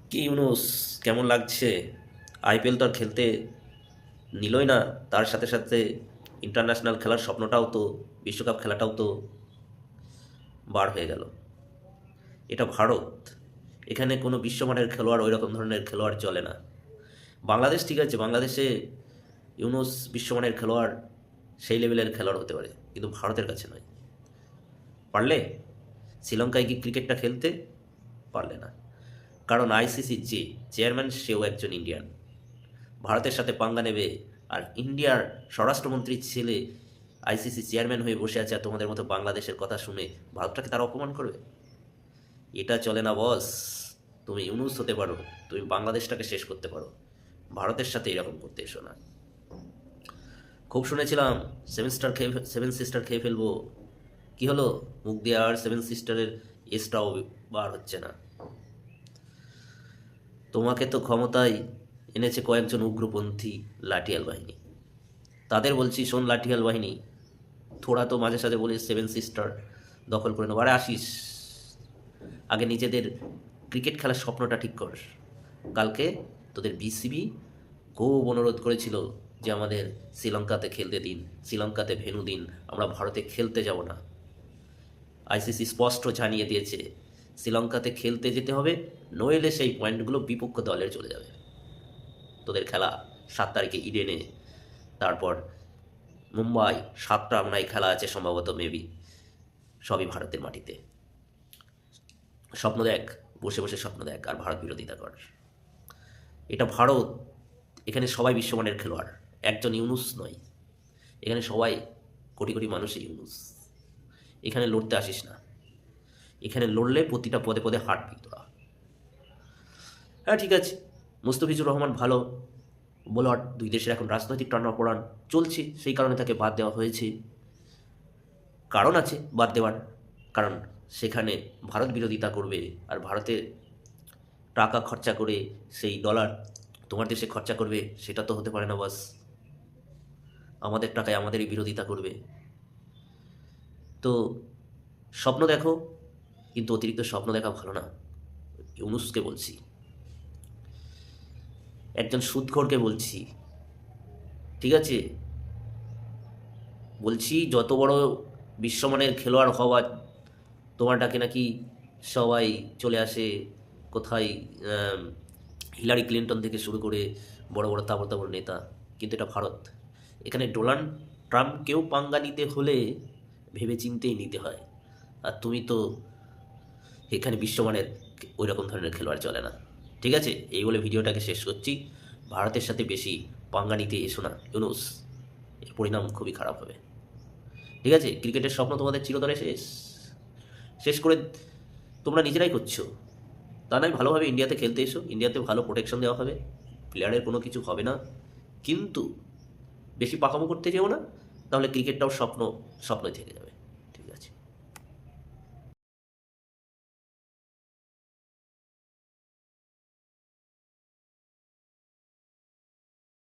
কি ইউনুস, কেমন লাগছে? আইপিএল তো আর খেলতে নিলই না, তার সাথে সাথে ইন্টারন্যাশনাল খেলার স্বপ্নটাও তো, বিশ্বকাপ খেলাটাও তো বার হয়ে গেল। এটা ভারত, এখানে কোনো বিশ্বমানের খেলোয়াড়, ওই রকম ধরনের খেলোয়াড় চলে না। বাংলাদেশ ঠিক আছে, বাংলাদেশে ইউনুস বিশ্বমানের খেলোয়াড়, সেই লেভেলের খেলোয়াড় হতে পারে, কিন্তু ভারতের কাছে নয়। পারলে শ্রীলঙ্কায় কি ক্রিকেটটা খেলতে? পারলে না, কারণ আইসিসির যে চেয়ারম্যান সেও একজন ইন্ডিয়ান। ভারতের সাথে পাঙ্গা নেবে, আর ইন্ডিয়ার স্বরাষ্ট্রমন্ত্রীর ছেলে আইসিসি চেয়ারম্যান হয়ে বসে আছে, আর তোমাদের মতো বাংলাদেশের কথা শুনে ভারতটাকে তারা অপমান করবে? এটা চলে না বস। তুমি ইউনুস হতে পারো, তুমি বাংলাদেশটাকে শেষ করতে পারো, ভারতের সাথে এরকম করতে এসো না। খুব শুনেছিলাম সেভেন সিস্টার খেয়ে ফেলবো, কি হলো? মুখ দিয়ে আর সেভেন সিস্টারের এসটাও বার হচ্ছে না। তোমাকে তো ক্ষমতায় এনেছে কয়েকজন উগ্রপন্থী লাঠিয়াল বাহিনী। তাদের বলছি, শোন লাঠিয়াল বাহিনী, থোড়া তো মাঝে সাঝে বলে সেভেন সিস্টার দখল করে নেবো। আরে আসিস, আগে নিজেদের ক্রিকেট খেলার স্বপ্নটা ঠিক কর। কালকে তোদের বিসিবি খুব অনুরোধ করেছিল যে আমাদের শ্রীলঙ্কাতে খেলতে দিন, শ্রীলঙ্কাতে ভেন্যু দিন, আমরা ভারতে খেলতে যাব না। আইসিসি স্পষ্ট জানিয়ে দিয়েছে শ্রীলঙ্কাতে খেলতে যেতে হবে, নইলে সেই পয়েন্টগুলো বিপক্ষ দলের চলে যাবে। তোদের খেলা 7 তারিখে ইডেনে, তারপর মুম্বাই, 7টা খেলা আছে সম্ভবত, মেবি। সবই ভারতের মাটিতে। স্বপ্ন দেখ, বসে বসে স্বপ্ন দেখ, আর ভারত বিরোধিতা কর। এটা ভারত, এখানে সবাই বিশ্বমানের খেলোয়াড়, একজন ইউনুস নয়। এখানে সবাই কোটি কোটি মানুষই ইউনুস। এখানে লড়তে আসিস না, এখানে লড়লে প্রতিটা পদে পদে হাঁটবি তোরা। হ্যাঁ ঠিক আছে, মুস্তাফিজুর রহমান ভালো বোলার, দুই দেশের এখন রাজনৈতিক টানাপোড়েন চলছে, সেই কারণে তাকে বাদ দেওয়া হয়েছে। কারণ আছে বাদ দেওয়ার, কারণ সেখানে ভারত বিরোধিতা করবে, আর ভারতে টাকা খরচা করে সেই ডলার তোমার দেশে খরচা করবে, সেটা তো হতে পারে না বাস। আমাদের টাকায় আমাদেরই বিরোধিতা করবে। তো স্বপ্ন দেখো, কিন্তু অতিরিক্ত স্বপ্ন দেখা ভালো না। ইউনুসকে বলছি, একজন সুদখোরকে বলছি, ঠিক আছে? বলছি, যত বড় বিশ্বমানের খেলোয়াড় হওয়া, তোমারটাকে নাকি সবাই চলে আসে কোথায়, আম, হিলারি ক্লিন্টন থেকে শুরু করে বড় বড় তাবড় তাবড় নেতা। কিন্তু এটা ভারত, এখানে ডোনাল্ড ট্রাম্পকেও পাঙ্গা নিতে হলে ভেবে চিন্তেই নিতে হয়। আর তুমি তো, এখানে বিশ্বমানের ওই রকম ধরনের খেলোয়াড় চলে না। ঠিক আছে, এই বলে ভিডিওটাকে শেষ করছি। ভারতের সাথে বেশি পাঙ্গা নিতে এসো না ইউনুস, এর পরিণাম খুবই খারাপ হবে। ঠিক আছে, ক্রিকেটের স্বপ্ন তোমাদের চিরতরে শেষ, শেষ করে তোমরা নিজেরাই করছো। তা নয়, ভালোভাবে ইন্ডিয়াতে খেলতে এসো, ইন্ডিয়াতে ভালো প্রোটেকশন দেওয়া হবে, প্লেয়ারের কোনো কিছু হবে না। কিন্তু বেশি পাকামো করতে যেও না, তাহলে ক্রিকেটটাও স্বপ্নই থেকে যাবে।